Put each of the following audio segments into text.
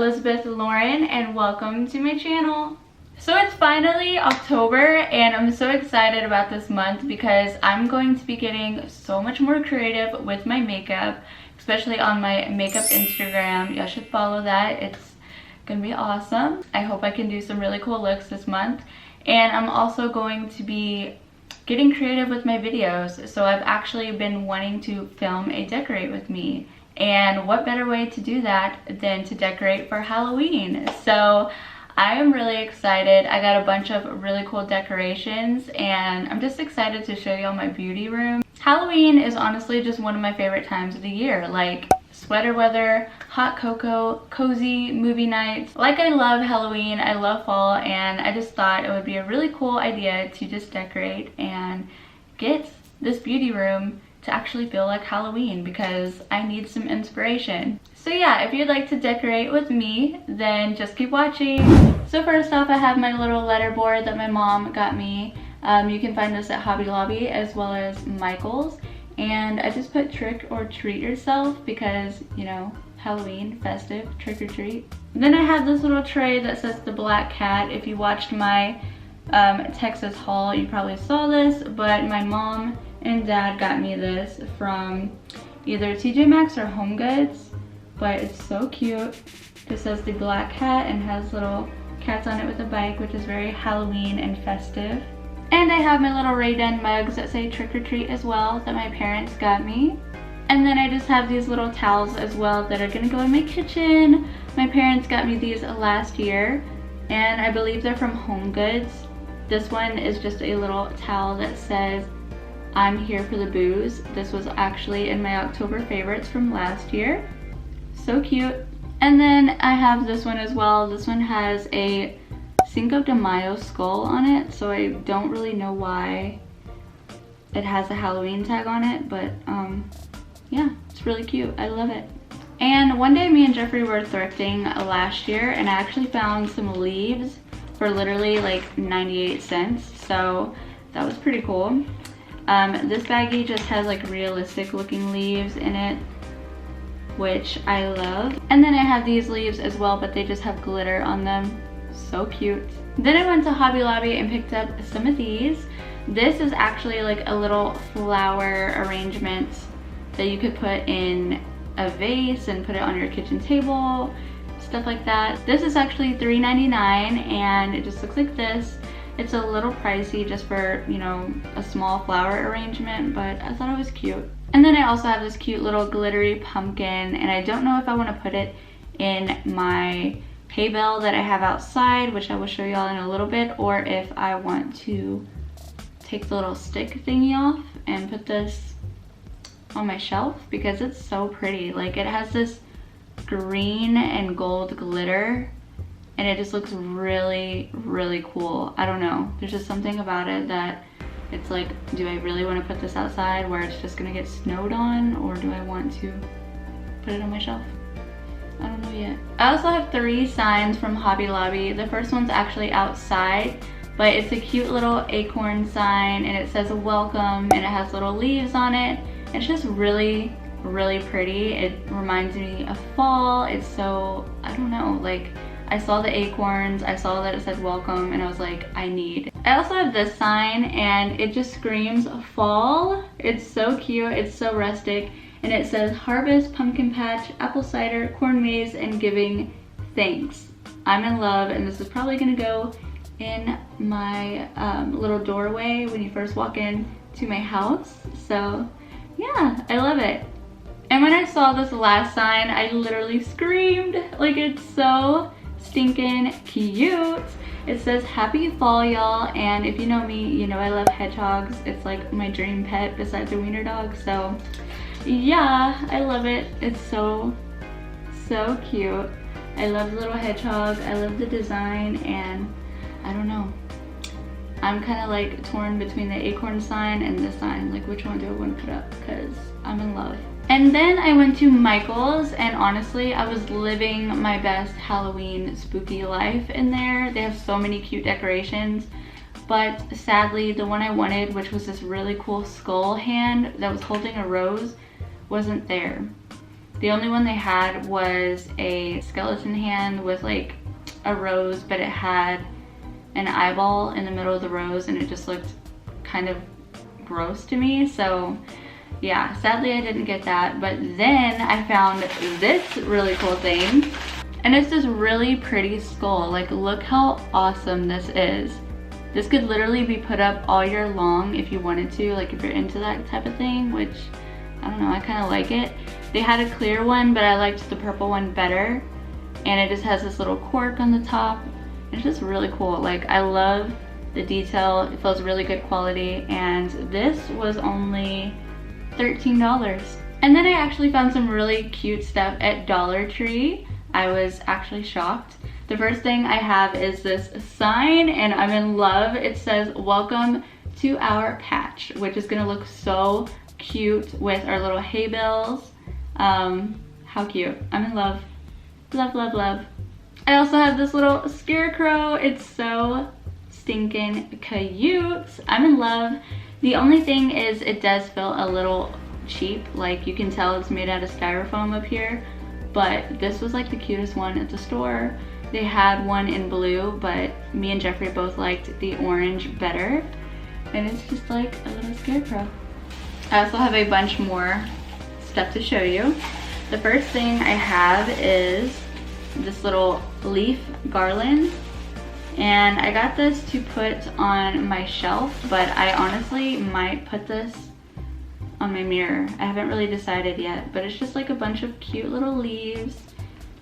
Elizabeth Lauren, and welcome to my channel. So it's finally October and I'm so excited about this month because I'm going to be getting so much more creative with my makeup, especially on my makeup Instagram. Y'all should follow that. It's gonna be awesome. I hope I can do some really cool looks this month. And I'm also going to be getting creative with my videos. So I've actually been wanting to film a decorate with me. And what better way to do that than to decorate for Halloween? So I am really excited. I got a bunch of really cool decorations and I'm just excited to show y'all my beauty room. Halloween is honestly just one of my favorite times of the year. Like sweater weather, hot cocoa, cozy movie nights. Like I love Halloween, I love fall, and I just thought it would be a really cool idea to just decorate and get this beauty room to actually feel like Halloween because I need some inspiration. So yeah, if you'd like to decorate with me, then just keep watching. So first off, I have my little letter board that my mom got me. You can find this at Hobby Lobby as well as Michael's. And I just put trick or treat yourself because, you know, Halloween, festive, trick or treat. Then I have this little tray that says the Black Cat. If you watched my Texas haul, you probably saw this, but my mom and dad got me this from either TJ Maxx or Home Goods, but it's so cute. It says the Black Cat and has little cats on it with a bike, which is very Halloween and festive. And I have my little Ray Dunn mugs that say trick or treat as well that my parents got me. And then I just have these little towels as well that are gonna go in my kitchen. My parents got me these last year and I believe they're from Home Goods. This one is just a little towel that says I'm here for the booze. This was actually in my October favorites from last year. So cute. And then I have this one as well. This one has a Cinco de Mayo skull on it, so I don't really know why it has a Halloween tag on it, but yeah, it's really cute. I love it. And one day me and Jeffrey were thrifting last year and I actually found some leaves for literally like 98 cents, so that was pretty cool. This baggie just has like realistic looking leaves in it, which I love. And then I have these leaves as well, but they just have glitter on them. So cute. Then I went to Hobby Lobby and picked up some of these. This is actually like a little flower arrangement that you could put in a vase and put it on your kitchen table, stuff like that. This is actually $3.99 and it just looks like this. It's a little pricey just for, you know, a small flower arrangement, but I thought it was cute. And then I also have this cute little glittery pumpkin, and I don't know if I want to put it in my hay bale that I have outside, which I will show y'all in a little bit, or if I want to take the little stick thingy off and put this on my shelf because it's so pretty. Like it has this green and gold glitter and it just looks really, really cool. I don't know, there's just something about it that it's like, do I really want to put this outside where it's just gonna get snowed on, or do I want to put it on my shelf? I don't know yet. I also have 3 signs from Hobby Lobby. The first one's actually outside, but it's a cute little acorn sign and it says welcome and it has little leaves on it. It's just really, really pretty. It reminds me of fall. It's so, I don't know, like I saw the acorns, I saw that it said welcome, and I was like, I need. I also have this sign and it just screams fall. It's so cute, it's so rustic. And it says harvest, pumpkin patch, apple cider, corn maze, and giving thanks. I'm in love, and this is probably gonna go in my little doorway when you first walk in to my house. So yeah, I love it. And when I saw this last sign, I literally screamed. Like it's so stinking cute. It says happy fall, y'all, and if you know me, you know I love hedgehogs. It's like my dream pet besides a wiener dog, so yeah, I love it. It's so, so cute. I love the little hedgehog. I love the design, and I don't know. I'm kind of like torn between the acorn sign and this sign. Like which one do I want to put up because I'm in love. And then I went to Michael's and honestly, I was living my best Halloween spooky life in there. They have so many cute decorations. But sadly, the one I wanted, which was this really cool skull hand that was holding a rose, wasn't there. The only one they had was a skeleton hand with like a rose, but it had an eyeball in the middle of the rose and it just looked kind of gross to me. So yeah, sadly I didn't get that. But then I found this really cool thing, and it's this really pretty skull. Like, look how awesome this is. This could literally be put up all year long if you wanted to, like if you're into that type of thing, which I don't know, I kind of like it. They had a clear one, but I liked the purple one better. And it just has this little cork on the top. It's just really cool. Like, I love the detail. It feels really good quality. And this was only $13. And then I actually found some really cute stuff at Dollar Tree. I was actually shocked. The first thing I have is this sign, and I'm in love. It says, "Welcome to our patch," which is gonna look so cute with our little hay bales. How cute. I'm in love. Love, love, love. I also have this little scarecrow. It's so stinking cute. I'm in love. The only thing is it does feel a little cheap. Like, you can tell it's made out of styrofoam up here, but this was like the cutest one at the store. They had one in blue, but me and Jeffrey both liked the orange better. And it's just like a little scarecrow. I also have a bunch more stuff to show you. The first thing I have is this little leaf garland. And I got this to put on my shelf, but I honestly might put this on my mirror. I haven't really decided yet, but it's just like a bunch of cute little leaves,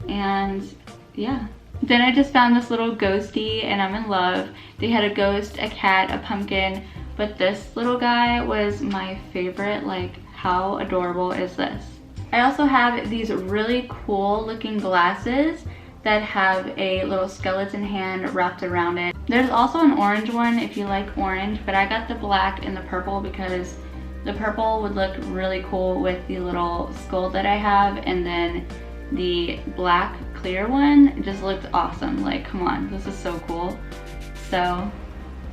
and yeah. Then I just found this little ghosty, and I'm in love. They had a ghost, a cat, a pumpkin, but this little guy was my favorite. Like, how adorable is this? I also have these really cool looking glasses that have a little skeleton hand wrapped around it. There's also an orange one if you like orange, but I got the black and the purple because the purple would look really cool with the little skull that I have, and then the black clear one just looked awesome. Like, come on, this is so cool. So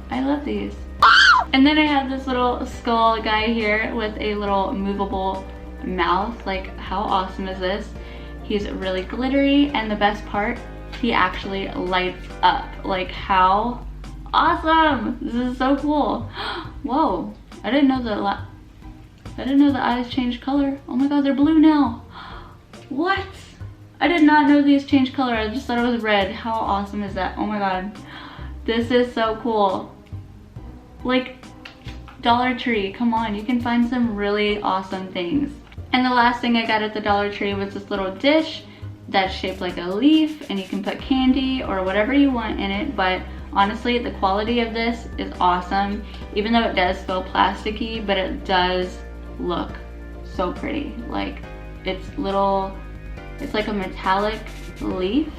I love these. And then I have this little skull guy here with a little movable mouth. Like, how awesome is this? He's really glittery, and the best part, he actually lights up. Like, how awesome! This is so cool. Whoa, I didn't know the eyes changed color. Oh my god, they're blue now. What? I did not know these changed color. I just thought it was red. How awesome is that? Oh my god. This is so cool. Like, Dollar Tree, come on, you can find some really awesome things. And the last thing I got at the Dollar Tree was this little dish that's shaped like a leaf, and you can put candy or whatever you want in it, but honestly, the quality of this is awesome. Even though it does feel plasticky, but it does look so pretty. Like, it's like a metallic leaf,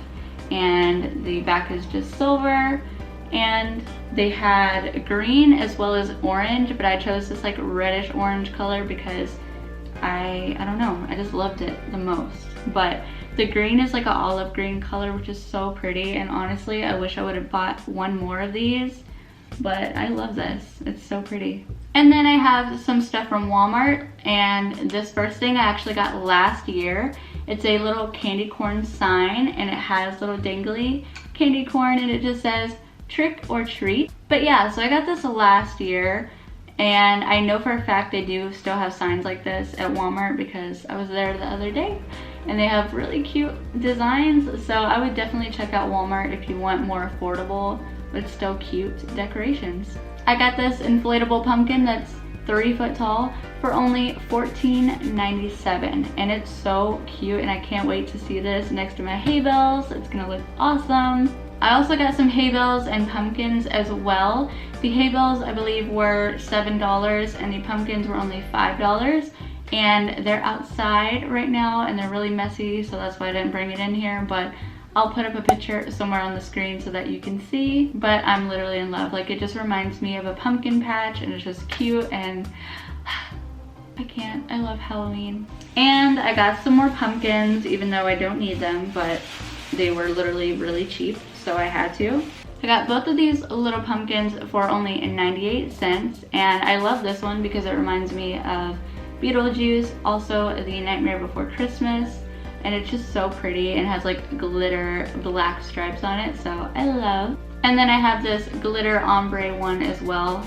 and the back is just silver, and they had green as well as orange, but I chose this like reddish orange color because I don't know, I just loved it the most. But the green is like an olive green color, which is so pretty, and honestly I wish I would have bought one more of these, but I love this. It's so pretty. And then I have some stuff from Walmart, and this first thing I actually got last year. It's a little candy corn sign, and it has little dangly candy corn, and it just says trick or treat. But yeah, so I got this last year, and I know for a fact they do still have signs like this at Walmart because I was there the other day, and they have really cute designs. So I would definitely check out Walmart if you want more affordable but still cute decorations. I got this inflatable pumpkin that's 3 foot tall for only $14.97, and it's so cute, and I can't wait to see this next to my hay bales. It's gonna look awesome. I also got some hay bales and pumpkins as well. The hay bales I believe were $7 and the pumpkins were only $5, and they're outside right now and they're really messy, so that's why I didn't bring it in here, but I'll put up a picture somewhere on the screen so that you can see. But I'm literally in love. Like, it just reminds me of a pumpkin patch, and it's just cute, and I can't. I love Halloween. And I got some more pumpkins, even though I don't need them, but they were literally really cheap, so I had to. I got both of these little pumpkins for only 98 cents, and I love this one because it reminds me of Beetlejuice, also The Nightmare Before Christmas, and it's just so pretty and has like glitter black stripes on it, so I love. And then I have this glitter ombre one as well.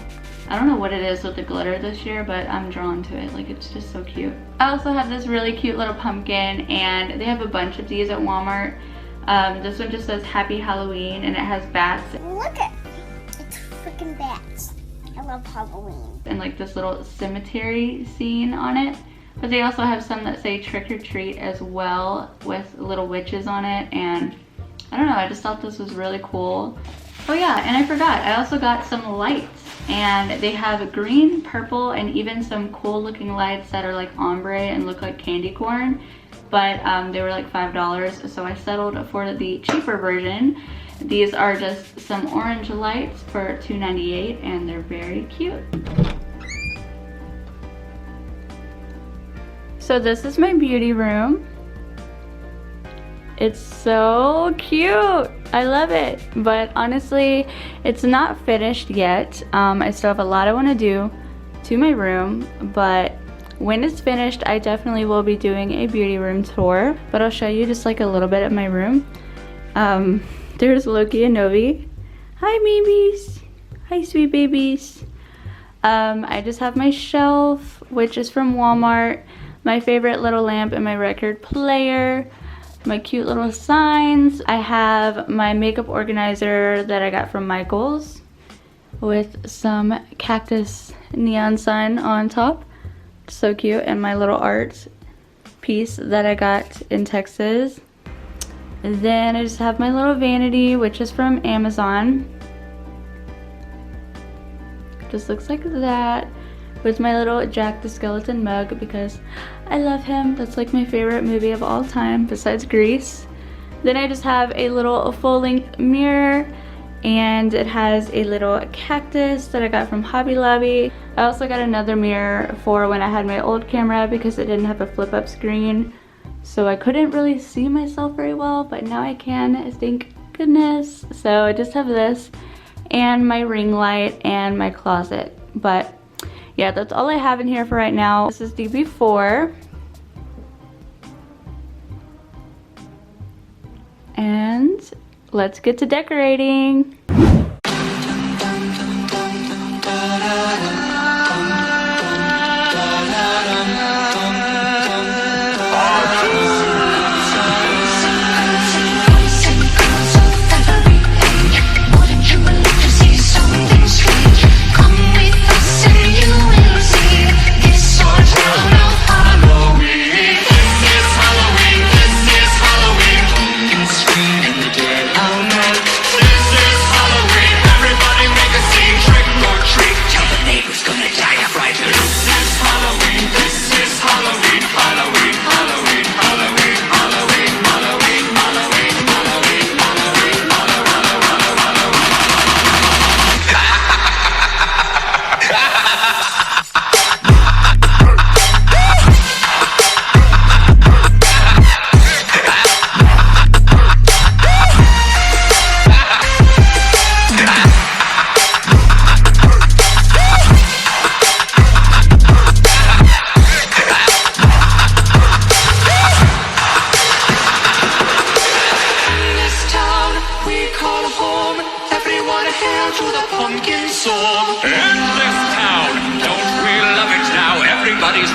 I don't know what it is with the glitter this year, but I'm drawn to it. Like, it's just so cute. I also have this really cute little pumpkin, and they have a bunch of these at Walmart. This one just says Happy Halloween, and it has bats. Look at it's freaking bats. I love Halloween. And like this little cemetery scene on it. But they also have some that say Trick or Treat as well, with little witches on it. And I don't know, I just thought this was really cool. Oh yeah, and I forgot, I also got some lights. And they have green, purple, and even some cool looking lights that are like ombre and look like candy corn. But they were like $5, so I settled for the cheaper version. These are just some orange lights for $2.98, and they're very cute. So this is my beauty room. It's so cute. I love it. But honestly, it's not finished yet. I still have a lot I want to do to my room, but when it's finished, I definitely will be doing a beauty room tour. But I'll show you just like a little bit of my room. There's Loki and Novi. Hi, babies. Hi, sweet babies. I just have my shelf, which is from Walmart. My favorite little lamp and my record player. My cute little signs. I have my makeup organizer that I got from Michael's with some cactus neon sign on top. So cute. And my little art piece that I got in Texas. And then I just have my little vanity, which is from Amazon. Just looks like that, with my little Jack the Skeleton mug because I love him. That's like my favorite movie of all time besides Grease. Then I just have a little full-length mirror, and it has a little cactus that I got from Hobby Lobby. I also got another mirror for when I had my old camera because it didn't have a flip-up screen, so I couldn't really see myself very well, but now I can, thank goodness. So I just have this and my ring light and my closet. But yeah, that's all I have in here for right now. This is the before. And let's get to decorating.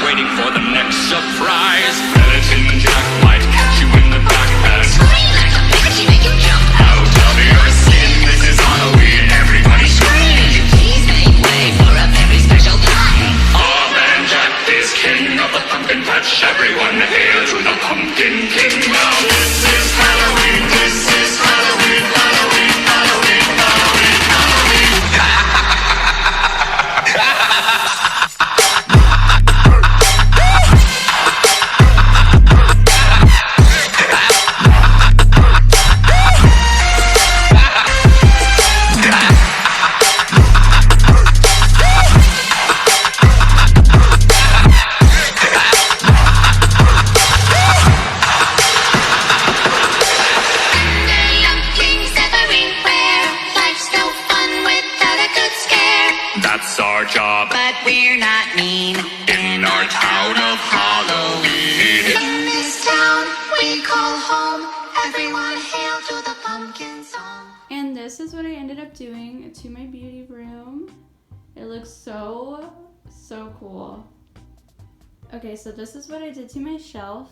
Waiting for the next surprise. Skeleton Jack might catch you in the backpack. Scream like a bitch, make you jump out of your skin. This is Halloween, everybody scream. Please make way for a very special time. Our man Jack is king of the pumpkin patch. Everyone hail to the pumpkin kingdom. This is Halloween, this is Halloween, Halloween, Halloween, Halloween, Halloween. That's our job, but we're not mean. In our town this is what I ended up doing to my beauty room. It looks so cool. Okay, so this is what I did to my shelf.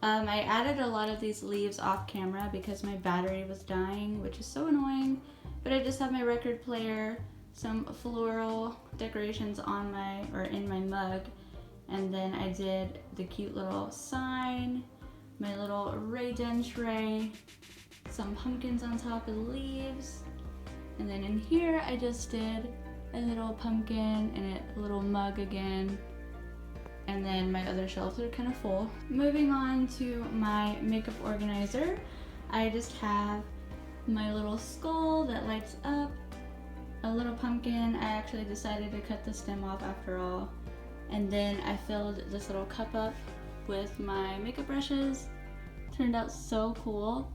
I added a lot of these leaves off camera because my battery was dying, which is so annoying. But I just have my record player, some floral decorations on in my mug, and then I did the cute little sign, my little Ray-Den tray, some pumpkins on top of the leaves, and then in here I just did a little pumpkin and a little mug again. And then my other shelves are kind of full. Moving on to my makeup organizer, I just have my little skull that lights up, a little pumpkin. I actually decided to cut the stem off after all. And then I filled this little cup up with my makeup brushes. Turned out so cool.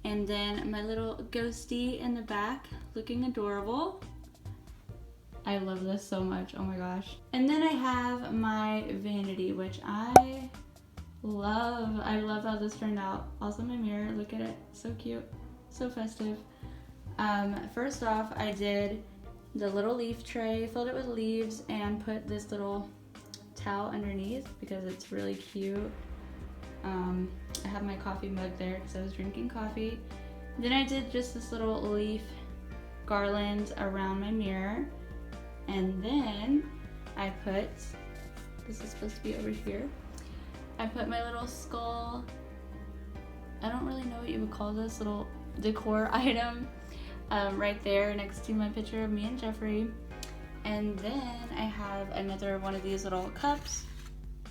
And then my little ghosty in the back, looking adorable. I love this so much, oh my gosh. And then I have my vanity, which I love. I love how this turned out. Also my mirror, look at it, so cute, so festive. First off, I did the little leaf tray, filled it with leaves, and put this little towel underneath because it's really cute. I have my coffee mug there because I was drinking coffee. Then I did just this little leaf garland around my mirror. And then I put, this is supposed to be over here, I put my little skull, I don't really know what you would call this little decor item, right there next to my picture of me and Jeffrey. And then I have another one of these little cups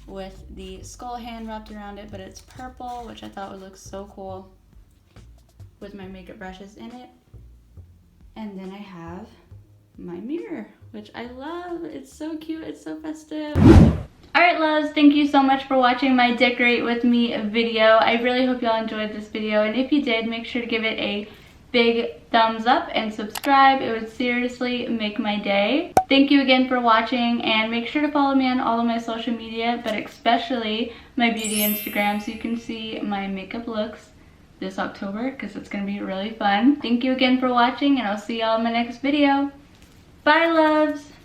with the skull hand wrapped around it, but it's purple, which I thought would look so cool with my makeup brushes in it. And then I have my mirror, which I love. It's so cute, it's so festive. Alright loves, thank you so much for watching my decorate with me video. I really hope y'all enjoyed this video, and if you did, make sure to give it a big thumbs up and subscribe. It would seriously make my day. Thank you again for watching, and make sure to follow me on all of my social media, but especially my beauty Instagram, so you can see my makeup looks this October, because it's going to be really fun. Thank you again for watching, and I'll see y'all in my next video. Bye loves!